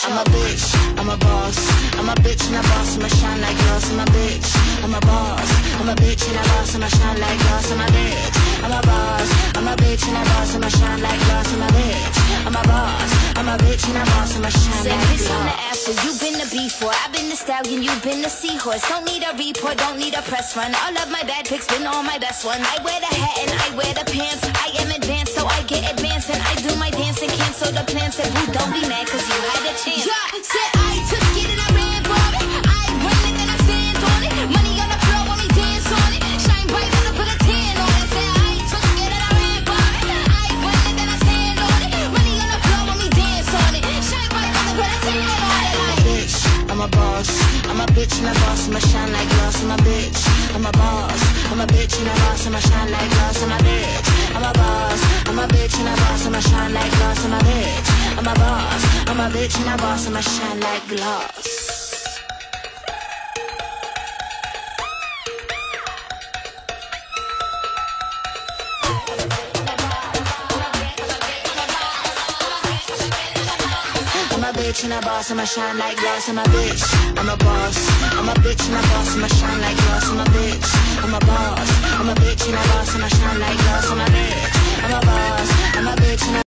I'm a bitch, I'm a boss. I'm a bitch and a boss, I'ma shine like glass. I'm a bitch, I'm a boss. I'm a bitch and a boss, I'ma shine like glass. I'm a bitch, I'm a boss. I'm a bitch and a boss, I'ma shine like glass. I'm a bitch, I'm a boss. I'm a bitch and a boss, I'ma shine like glass. Bitch, I'm the after, you've been the before. I've been the stallion, you've been the seahorse. Don't need a report, don't need a press run. All of my bad pics been all my best one. I wear the hat and I wear the pants. I am advanced, so I get advanced. And I do my dance and cancel the plans. Said, boo, don't be mad, cause you had a chance. Yeah, said I took it and I ran for it. I run it and I stand on it. Money on the floor when we dance on it. Shine bright when I put a tan on it. Said I took it and I ran for it. I run it and I stand on it. Money on the floor when we dance on it. Shine bright when I put a tan on it. Bitch, I'm a boss. I'm a bitch and a boss, I'ma shine like glass. I'm a bitch, I'm a boss. I'm a bitch and a boss, I'ma shine like glass. I'm a bitch, I'm a boss. I'm a bitch and a boss, I'ma shine like glass. I'm a bitch, I'm a boss. I'm a bitch and a boss, I'ma shine like glass. I'm a bitch and a boss, I'ma shine like glass. I'm a bitch, I'm a boss. I'm a bitch and a boss, I'ma shine